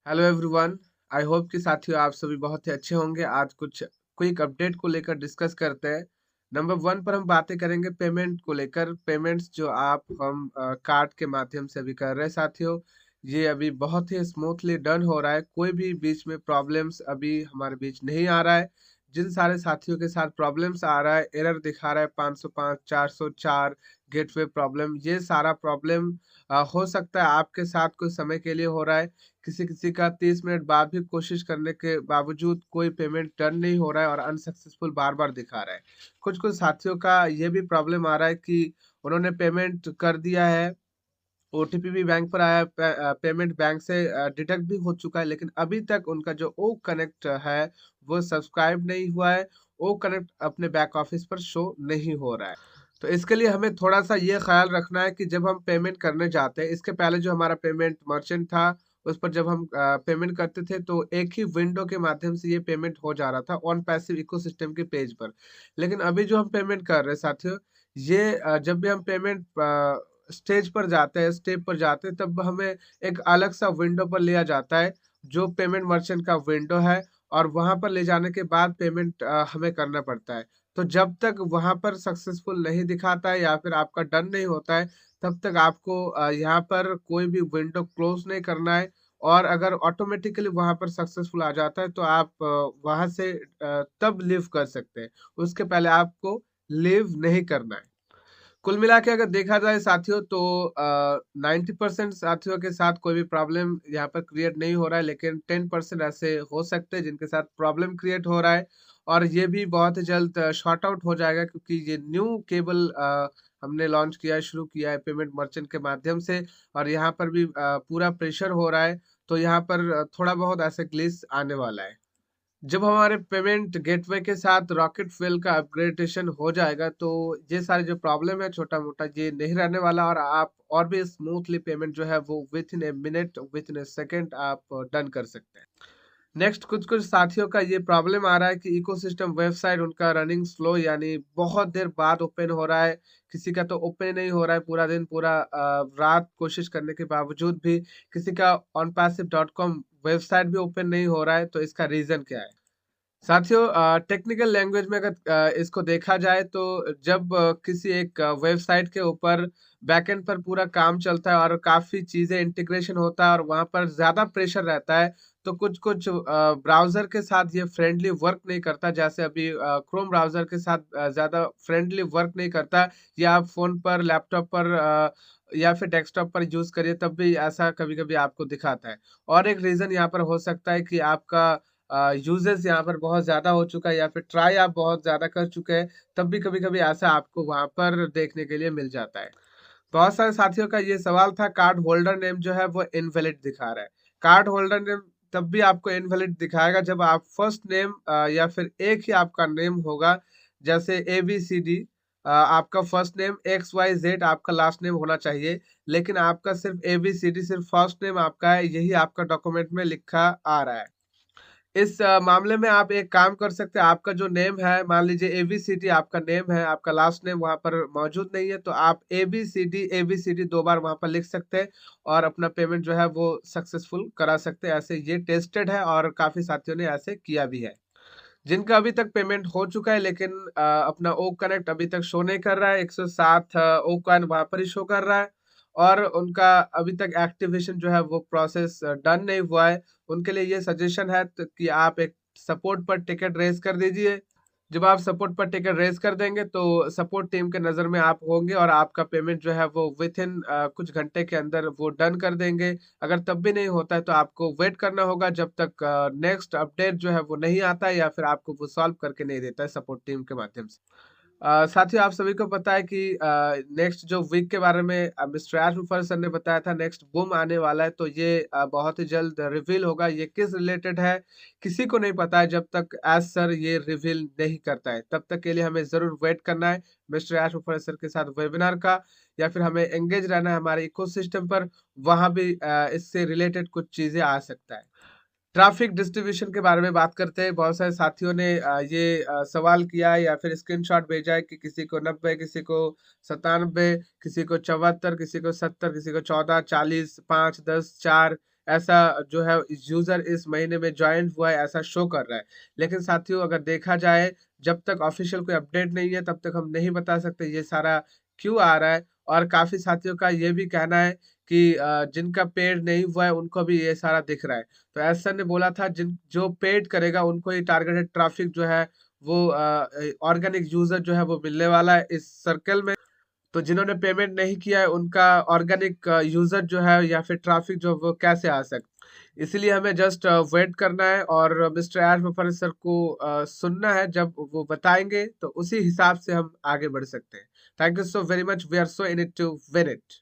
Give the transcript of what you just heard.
Hello everyone. I hope कि साथियों आप सभी बहुत ही अच्छे होंगे। आज कुछ क्विक अपडेट को लेकर डिस्कस करते हैं। नंबर वन पर हम बातें करेंगे पेमेंट को लेकर। पेमेंट्स जो हम कार्ड के माध्यम से अभी कर रहे हैं साथियों, ये अभी बहुत ही स्मूथली डन हो रहा है। कोई भी बीच में प्रॉब्लम्स अभी हमारे बीच नहीं आ रहा है। जिन सारे साथियों के साथ प्रॉब्लम्स आ रहा है, एरर दिखा रहा है 505 404 गेटवे प्रॉब्लम, ये सारा प्रॉब्लम हो सकता है आपके साथ कुछ समय के लिए हो रहा है। किसी किसी का 30 मिनट बाद भी कोशिश करने के बावजूद कोई पेमेंट टर्न नहीं हो रहा है और अनसक्सेसफुल बार बार दिखा रहा है। कुछ कुछ साथियों का ये भी प्रॉब्लम आ रहा है कि उन्होंने पेमेंट कर दिया है, ओटीपी भी बैंक पर आया, पेमेंट बैंक से डिडक्ट भी हो चुका है, लेकिन अभी तक उनका जो ओ कनेक्ट है वो सब्सक्राइब नहीं हुआ है। ओ कनेक्ट अपने बैक ऑफिस पर शो नहीं हो रहा है। तो इसके लिए हमें थोड़ा सा ये ख्याल रखना है कि जब हम पेमेंट करने जाते हैं, इसके पहले जो हमारा पेमेंट मर्चेंट था उस पर जब हम पेमेंट करते थे तो एक ही विंडो के माध्यम से ये पेमेंट हो जा रहा था ऑन पैसिव इकोसिस्टम के पेज पर। लेकिन अभी जो हम पेमेंट कर रहे हैं साथियों, ये जब भी हम पेमेंट स्टेज पर जाते हैं, स्टेप पर जाते हैं, तब हमें एक अलग सा विंडो पर लिया जाता है जो पेमेंट मर्चेंट का विंडो है, और वहां पर ले जाने के बाद पेमेंट हमें करना पड़ता है। तो जब तक वहां पर सक्सेसफुल नहीं दिखाता है या फिर आपका डन नहीं होता है, तब तक आपको यहाँ पर कोई भी विंडो क्लोज नहीं करना है। और अगर ऑटोमेटिकली वहां पर सक्सेसफुल आ जाता है तो आप वहां से तब लीव कर सकते हैं। उसके पहले आपको लीव नहीं करना है। कुल मिला के अगर देखा जाए साथियों तो 90% साथियों के साथ कोई भी प्रॉब्लम यहाँ पर क्रिएट नहीं हो रहा है, लेकिन 10% ऐसे हो सकते हैं जिनके साथ प्रॉब्लम क्रिएट हो रहा है। और ये भी बहुत ही जल्द शॉर्ट आउट हो जाएगा, क्योंकि ये न्यू केबल हमने लॉन्च किया है, शुरू किया है पेमेंट मर्चेंट के माध्यम से। और यहाँ पर भी पूरा प्रेशर हो रहा है, तो यहाँ पर थोड़ा बहुत ऐसे ग्लिच आने वाला है। जब हमारे पेमेंट गेटवे के साथ रॉकेट fuel का अपग्रेडेशन हो जाएगा तो ये सारे जो प्रॉब्लम है छोटा मोटा ये नहीं रहने वाला, और आप और भी स्मूथली पेमेंट जो है वो with in a minute, with in A second आप डन कर सकते हैं। नेक्स्ट, कुछ कुछ साथियों का ये प्रॉब्लम आ रहा है कि इकोसिस्टम वेबसाइट उनका रनिंग स्लो, यानी बहुत देर बाद ओपन हो रहा है। किसी का तो ओपन नहीं हो रहा है पूरा दिन, पूरा रात कोशिश करने के बावजूद भी। किसी का onpassive.com वेबसाइट भी ओपन नहीं हो रहा है, तो इसका रीजन क्या है साथियों? टेक्निकल लैंग्वेज में अगर इसको देखा जाए तो जब किसी एक वेबसाइट के ऊपर बैकएंड पर पूरा काम चलता है और काफी चीजें इंटीग्रेशन होता है और वहां पर ज्यादा प्रेशर रहता है, तो कुछ कुछ ब्राउजर के साथ ये फ्रेंडली वर्क नहीं करता। जैसे अभी क्रोम ब्राउजर के साथ ज्यादा फ्रेंडली वर्क नहीं करता। या आप फोन पर, लैपटॉप पर या फिर डेस्कटॉप पर यूज करिए, तब भी ऐसा कभी कभी आपको दिखाता है। और एक रीजन यहाँ पर हो सकता है कि आपका यूजेस यहाँ पर बहुत ज्यादा हो चुका है या फिर ट्राई आप बहुत ज्यादा कर चुके हैं, तब भी कभी कभी ऐसा आपको वहां पर देखने के लिए मिल जाता है। बहुत सारे साथियों का ये सवाल था, कार्ड होल्डर नेम जो है वो इनवैलिड दिखा रहा है। कार्ड होल्डर नेम तब भी आपको इनवैलिड दिखाएगा जब आप फर्स्ट नेम या फिर एक ही आपका नेम होगा। जैसे ABCD, आपका फर्स्ट नेम XYZ आपका लास्ट नेम होना चाहिए, लेकिन आपका सिर्फ ABCD, सिर्फ फर्स्ट नेम आपका है, यही आपका डॉक्यूमेंट में लिखा आ रहा है। इस मामले में आप एक काम कर सकते हैं। आपका जो नेम है, मान लीजिए ABCD आपका नेम है, आपका लास्ट नेम वहां पर मौजूद नहीं है, तो आप ABCD ABCD दो बार वहां पर लिख सकते हैं और अपना पेमेंट जो है वो सक्सेसफुल करा सकते हैं। ऐसे ये टेस्टेड है और काफी साथियों ने ऐसे किया भी है। जिनका अभी तक पेमेंट हो चुका है लेकिन अपना ओ कनेक्ट अभी तक शो नहीं कर रहा है, 107 ओ कॉइन वहां पर ही शो कर रहा है, और उनका अभी तक एक्टिवेशन जो है वो प्रोसेस डन नहीं हुआ है, उनके लिए ये सजेशन है कि आप एक सपोर्ट पर टिकट रेज कर दीजिए। जब आप सपोर्ट पर टिकट रेज कर देंगे तो सपोर्ट टीम के नज़र में आप होंगे और आपका पेमेंट जो है वो विथ इन कुछ घंटे के अंदर वो डन कर देंगे। अगर तब भी नहीं होता है तो आपको वेट करना होगा जब तक नेक्स्ट अपडेट जो है वो नहीं आता है या फिर आपको वो सॉल्व करके नहीं देता है सपोर्ट टीम के माध्यम से। साथियों, आप सभी को पता है कि नेक्स्ट जो वीक के बारे में मिस्टर एश मुफर सर ने बताया था, नेक्स्ट बूम आने वाला है, तो ये बहुत ही जल्द रिवील होगा। ये किस रिलेटेड है किसी को नहीं पता है जब तक एश सर ये रिवील नहीं करता है। तब तक के लिए हमें जरूर वेट करना है मिस्टर एश मुफर सर के साथ वेबिनार का, या फिर हमें एंगेज रहना है हमारे इकोसिस्टम पर। वहां भी इससे रिलेटेड कुछ चीजें आ सकता है। ट्रैफिक डिस्ट्रीब्यूशन के बारे में बात करते हैं। बहुत सारे साथियों ने ये सवाल किया है या फिर स्क्रीनशॉट भेजा है कि किसी को 90, किसी को 97, किसी को 74, किसी को 70, किसी को 14, 40, 5, 10, 4, ऐसा जो है यूजर इस महीने में ज्वाइन हुआ है ऐसा शो कर रहा है। लेकिन साथियों अगर देखा जाए, जब तक ऑफिशियल कोई अपडेट नहीं है तब तक हम नहीं बता सकते ये सारा क्यों आ रहा है। और काफी साथियों का ये भी कहना है कि जिनका पेड नहीं हुआ है उनको भी ये सारा दिख रहा है। तो एस सर ने बोला था जिन जो पेड करेगा उनको ही टारगेटेड ट्रैफिक जो है वो ऑर्गेनिक यूजर जो है वो मिलने वाला है इस सर्कल में। तो जिन्होंने पेमेंट नहीं किया है उनका ऑर्गेनिक यूजर जो है या फिर ट्रैफिक जो वो कैसे आ सकता। इसलिए हमें जस्ट वेट करना है और मिस्टर एड मुफर सर को सुनना है। जब वो बताएंगे तो उसी हिसाब से हम आगे बढ़ सकते हैं। Thank you so very much, we are so in it to win it.